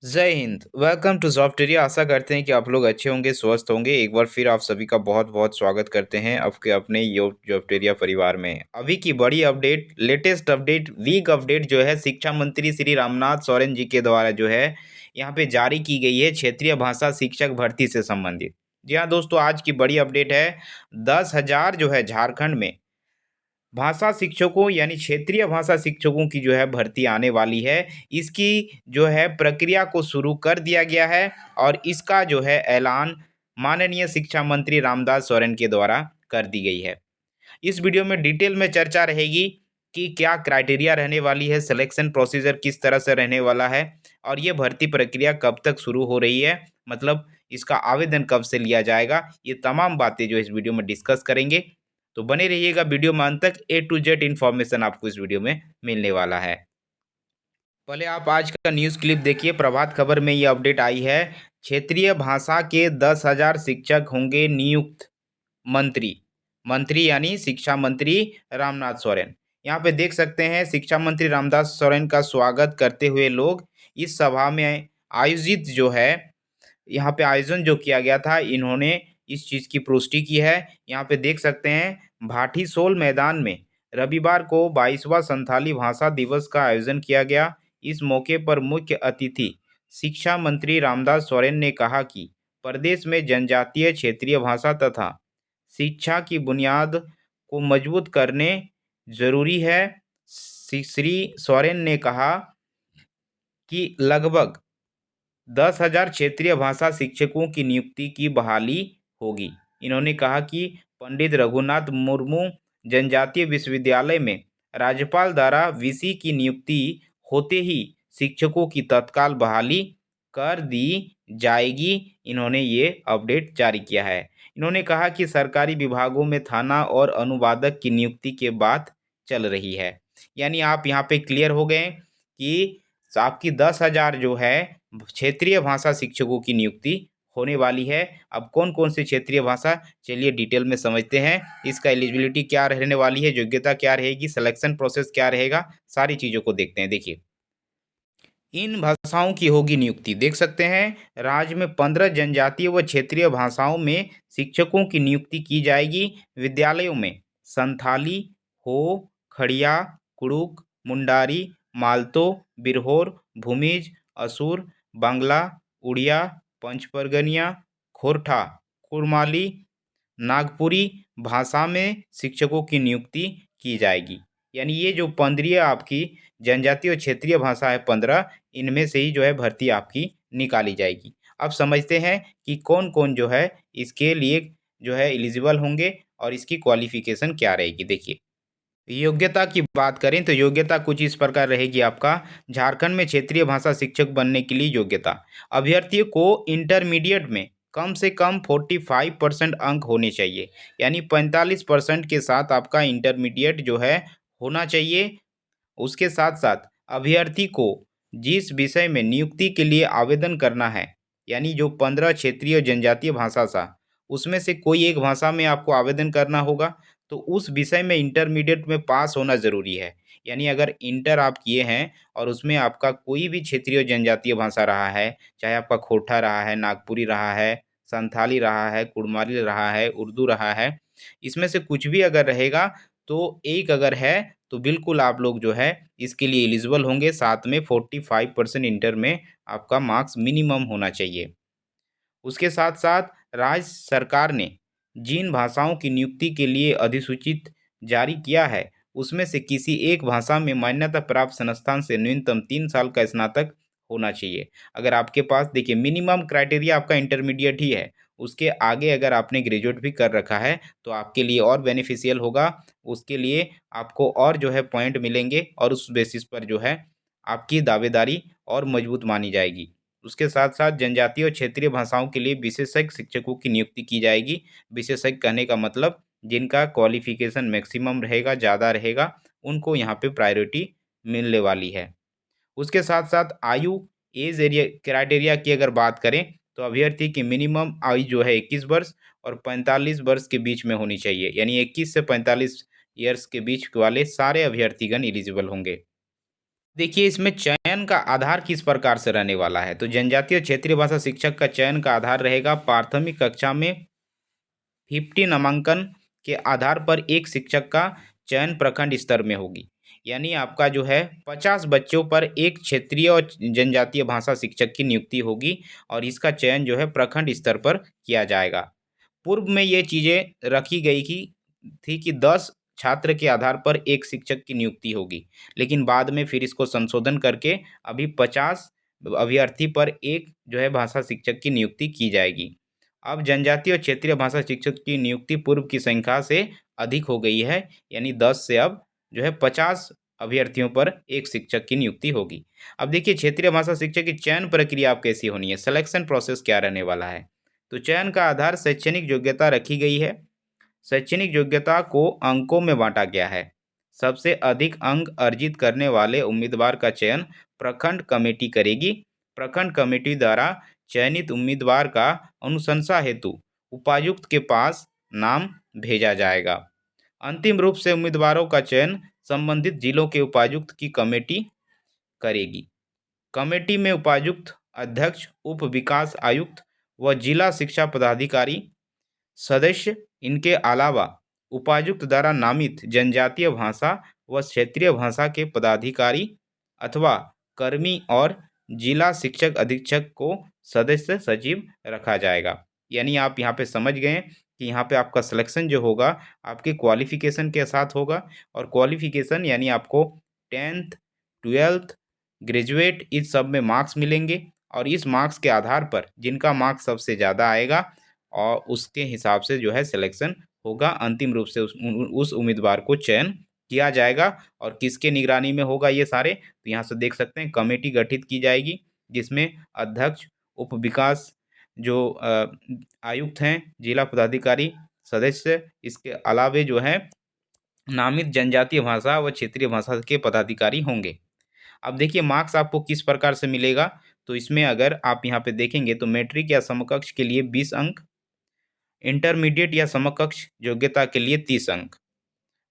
जय Hind. Welcome to Jobteria. आशा करते हैं कि आप लोग अच्छे होंगे, स्वस्थ होंगे। एक बार फिर आप सभी का बहुत बहुत स्वागत करते हैं आपके अपने जॉब्टेरिया परिवार में। अभी की बड़ी update, latest update, week update जो है शिक्षा मंत्री श्री रामनाथ सोरेन जी के द्वारा जो है यहाँ पे जारी की गई है क्षेत्रीय भाषा शिक्षक भर्ती से संबंधित। जी हाँ दोस्तों, आज की बड़ी अपडेट है 10,000 जो है झारखंड में भाषा शिक्षकों यानी क्षेत्रीय भाषा शिक्षकों की जो है भर्ती आने वाली है। इसकी जो है प्रक्रिया को शुरू कर दिया गया है और इसका जो है ऐलान माननीय शिक्षा मंत्री रामदास सोरेन के द्वारा कर दी गई है। इस वीडियो में डिटेल में चर्चा रहेगी कि क्या क्राइटेरिया रहने वाली है, सिलेक्शन प्रोसीजर किस तरह से रहने वाला है और ये भर्ती प्रक्रिया कब तक शुरू हो रही है, मतलब इसका आवेदन कब से लिया जाएगा। ये तमाम बातें जो इस वीडियो में डिस्कस करेंगे। तो बने रहिएगा वीडियो में अंत तक। A to Z इन्फॉर्मेशन आपको इस वीडियो में मिलने वाला है। पहले आप आज का न्यूज़ क्लिप देखिए। प्रभात खबर में ये अपडेट आई है, क्षेत्रीय भाषा के 10,000 शिक्षक होंगे नियुक्त। मंत्री मंत्री यानी शिक्षा मंत्री रामनाथ सोरेन। यहाँ पे देख सकते हैं शिक्षा मंत्री रामदास सोरेन का स्वागत करते हुए लोग इस सभा में आयोजित जो है यहाँ पे आयोजन जो किया गया था, इन्होंने इस चीज़ की पुष्टि की है। यहाँ पे देख सकते हैं भाटीसोल मैदान में रविवार को 22वां संथाली भाषा दिवस का आयोजन किया गया। इस मौके पर मुख्य अतिथि शिक्षा मंत्री रामदास सोरेन ने कहा कि प्रदेश में जनजातीय क्षेत्रीय भाषा तथा शिक्षा की बुनियाद को मजबूत करने जरूरी है। श्री सोरेन ने कहा कि लगभग 10,000 क्षेत्रीय भाषा शिक्षकों की नियुक्ति की बहाली होगी। इन्होंने कहा कि पंडित रघुनाथ मुर्मू जनजातीय विश्वविद्यालय में राज्यपाल द्वारा वीसी की नियुक्ति होते ही शिक्षकों की तत्काल बहाली कर दी जाएगी। इन्होंने ये अपडेट जारी किया है। इन्होंने कहा कि सरकारी विभागों में थाना और अनुवादक की नियुक्ति के बात चल रही है। यानी आप यहाँ पे क्लियर हो गए कि आपकी 10,000 जो है क्षेत्रीय भाषा शिक्षकों की नियुक्ति होने वाली है। अब कौन कौन सी क्षेत्रीय भाषा, चलिए डिटेल में समझते हैं। इसका एलिजिबिलिटी क्या रहने वाली है, योग्यता क्या रहेगी, सिलेक्शन प्रोसेस क्या रहेगा, सारी चीज़ों को देखते हैं। देखिए, इन भाषाओं की होगी नियुक्ति। देख सकते हैं राज्य में 15 जनजातीय व क्षेत्रीय भाषाओं में शिक्षकों की नियुक्ति की जाएगी। विद्यालयों में संथाली, हो, खड़िया, कुड़ुक, मुंडारी, मालतो, बिरहोर, भूमिज, असुर, बांग्ला, उड़िया, पंचपरगनिया, खोरठा, कुरमाली, नागपुरी भाषा में शिक्षकों की नियुक्ति की जाएगी। यानी ये जो 15 आपकी जनजातीय और क्षेत्रीय भाषा है 15, इनमें से ही जो है भर्ती आपकी निकाली जाएगी। अब समझते हैं कि कौन कौन जो है इसके लिए जो है एलिजिबल होंगे और इसकी क्वालिफिकेशन क्या रहेगी। देखिए, योग्यता की बात करें तो योग्यता कुछ इस प्रकार रहेगी। आपका झारखंड में क्षेत्रीय भाषा शिक्षक बनने के लिए योग्यता, अभ्यर्थियों को इंटरमीडिएट में कम से कम 45% अंक होने चाहिए। यानी 45% के साथ आपका इंटरमीडिएट जो है होना चाहिए। उसके साथ साथ अभ्यर्थी को जिस विषय में नियुक्ति के लिए आवेदन करना है, यानी जो 15 क्षेत्रीय जनजातीय भाषा था उसमें से कोई एक भाषा में आपको आवेदन करना होगा, तो उस विषय में इंटरमीडिएट में पास होना ज़रूरी है। यानी अगर इंटर आप किए हैं और उसमें आपका कोई भी क्षेत्रीय जनजातीय भाषा रहा है, चाहे आपका खोरठा रहा है, नागपुरी रहा है, संथाली रहा है, कुड़माली रहा है, उर्दू रहा है, इसमें से कुछ भी अगर रहेगा तो एक अगर है तो बिल्कुल आप लोग जो है इसके लिए एलिजिबल होंगे। साथ में 45% इंटर में आपका मार्क्स मिनिमम होना चाहिए। उसके साथ साथ राज्य सरकार ने जिन भाषाओं की नियुक्ति के लिए अधिसूचित जारी किया है, उसमें से किसी एक भाषा में मान्यता प्राप्त संस्थान से न्यूनतम 3 साल का स्नातक होना चाहिए। अगर आपके पास, देखिए, मिनिमम क्राइटेरिया आपका इंटरमीडिएट ही है, उसके आगे अगर आपने ग्रेजुएट भी कर रखा है तो आपके लिए और बेनिफिशियल होगा। उसके लिए आपको और जो है पॉइंट मिलेंगे और उस बेसिस पर जो है आपकी दावेदारी और मजबूत मानी जाएगी। उसके साथ साथ जनजातीय और क्षेत्रीय भाषाओं के लिए विशेषज्ञ शिक्षकों की नियुक्ति की जाएगी। विशेषज्ञ कहने का मतलब जिनका क्वालिफिकेशन मैक्सिमम रहेगा, ज़्यादा रहेगा, उनको यहाँ पे प्रायोरिटी मिलने वाली है। उसके साथ साथ आयु, एज एरिया क्राइटेरिया की अगर बात करें तो अभ्यर्थी की मिनिमम आयु जो है 21 वर्ष और 45 वर्ष के बीच में होनी चाहिए। यानी 21 से 45 ईयर्स के बीच वाले सारे अभ्यर्थीगण एलिजिबल होंगे। देखिए, इसमें चयन का आधार किस प्रकार से रहने वाला है, तो जनजातीय और क्षेत्रीय भाषा शिक्षक का चयन का आधार रहेगा प्राथमिक कक्षा में 50 नामांकन के आधार पर एक शिक्षक का चयन प्रखंड स्तर में होगी। यानी आपका जो है 50 बच्चों पर एक क्षेत्रीय और जनजातीय भाषा शिक्षक की नियुक्ति होगी और इसका चयन जो है प्रखंड स्तर पर किया जाएगा। पूर्व में ये चीज़ें रखी गई कि 10 छात्र के आधार पर एक शिक्षक की नियुक्ति होगी, लेकिन बाद में फिर इसको संशोधन करके अभी 50 अभ्यर्थी पर एक जो है भाषा शिक्षक की नियुक्ति की जाएगी। अब जनजातीय और क्षेत्रीय भाषा शिक्षक की नियुक्ति पूर्व की संख्या से अधिक हो गई है, यानी 10 से अब जो है 50 अभ्यर्थियों पर एक शिक्षक की नियुक्ति होगी। अब देखिए, क्षेत्रीय भाषा शिक्षक की चयन प्रक्रिया अब कैसी होनी है, सिलेक्शन प्रोसेस क्या रहने वाला है। तो चयन का आधार शैक्षणिक योग्यता रखी गई है। शैक्षणिक योग्यता को अंकों में बांटा गया है। सबसे अधिक अंक अर्जित करने वाले उम्मीदवार का चयन प्रखंड कमेटी करेगी। प्रखंड कमेटी द्वारा चयनित उम्मीदवार का अनुशंसा हेतु उपायुक्त के पास नाम भेजा जाएगा। अंतिम रूप से उम्मीदवारों का चयन संबंधित जिलों के उपायुक्त की कमेटी करेगी। कमेटी में उपायुक्त, अध्यक्ष, उप विकास आयुक्त व जिला शिक्षा पदाधिकारी सदस्य, इनके अलावा उपायुक्त द्वारा नामित जनजातीय भाषा व क्षेत्रीय भाषा के पदाधिकारी अथवा कर्मी और जिला शिक्षक अधीक्षक को सदस्य सचिव रखा जाएगा। यानी आप यहाँ पे समझ गए कि यहाँ पे आपका सिलेक्शन जो होगा आपके क्वालिफिकेशन के साथ होगा, और क्वालिफिकेशन यानी आपको 10th 12th ग्रेजुएट इस सब में मार्क्स मिलेंगे, और इस मार्क्स के आधार पर जिनका मार्क्स सबसे ज़्यादा आएगा और उसके हिसाब से जो है सिलेक्शन होगा। अंतिम रूप से उस उम्मीदवार को चयन किया जाएगा। और किसके निगरानी में होगा ये सारे, तो यहाँ से देख सकते हैं कमेटी गठित की जाएगी जिसमें अध्यक्ष, उप विकास जो आयुक्त हैं, जिला पदाधिकारी, सदस्य, इसके अलावे जो है नामित जनजातीय भाषा व क्षेत्रीय भाषा के पदाधिकारी होंगे। अब देखिए, मार्क्स आपको किस प्रकार से मिलेगा, तो इसमें अगर आप यहाँ पे देखेंगे तो मैट्रिक या समकक्ष के लिए 20 अंक, इंटरमीडिएट या समकक्ष योग्यता के लिए 30 अंक,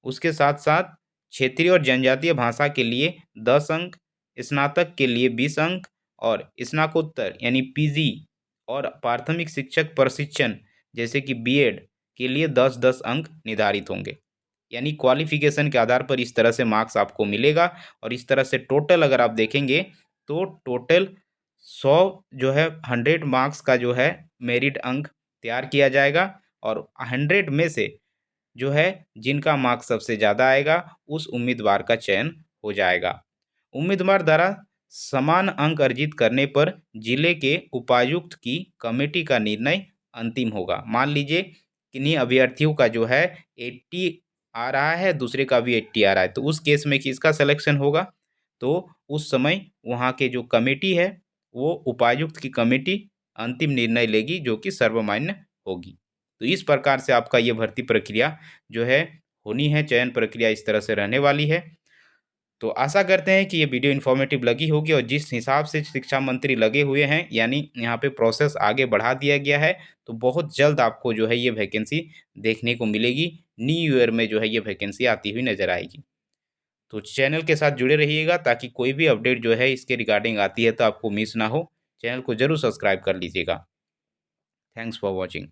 उसके साथ साथ क्षेत्रीय और जनजातीय भाषा के लिए 10 अंक, स्नातक के लिए 20 अंक और स्नातकोत्तर यानी पीजी और प्राथमिक शिक्षक प्रशिक्षण जैसे कि बीएड के लिए 10-10 अंक निर्धारित होंगे। यानी क्वालिफिकेशन के आधार पर इस तरह से मार्क्स आपको मिलेगा, और इस तरह से टोटल अगर आप देखेंगे तो टोटल 100 जो है 100 मार्क्स का जो है मेरिट अंक तैयार किया जाएगा, और 100 में से जो है जिनका मार्क्स सबसे ज़्यादा आएगा उस उम्मीदवार का चयन हो जाएगा। उम्मीदवार द्वारा समान अंक अर्जित करने पर जिले के उपायुक्त की कमेटी का निर्णय अंतिम होगा। मान लीजिए किन्हीं अभ्यर्थियों का जो है 80 आ रहा है, दूसरे का भी 80 आ रहा है, तो उस केस में किसका सिलेक्शन होगा, तो उस समय वहाँ के जो कमेटी है वो उपायुक्त की कमेटी अंतिम निर्णय लेगी जो कि सर्वमान्य होगी। तो इस प्रकार से आपका ये भर्ती प्रक्रिया जो है होनी है, चयन प्रक्रिया इस तरह से रहने वाली है। तो आशा करते हैं कि ये वीडियो इन्फॉर्मेटिव लगी होगी, और जिस हिसाब से शिक्षा मंत्री लगे हुए हैं यानी यहाँ पे प्रोसेस आगे बढ़ा दिया गया है, तो बहुत जल्द आपको जो है ये वैकेंसी देखने को मिलेगी। न्यू ईयर में जो है ये वैकेंसी आती हुई नज़र आएगी। तो चैनल के साथ जुड़े रहिएगा ताकि कोई भी अपडेट जो है इसके रिगार्डिंग आती है तो आपको मिस ना हो। चैनल को ज़रूर सब्सक्राइब कर लीजिएगा। Thanks for watching.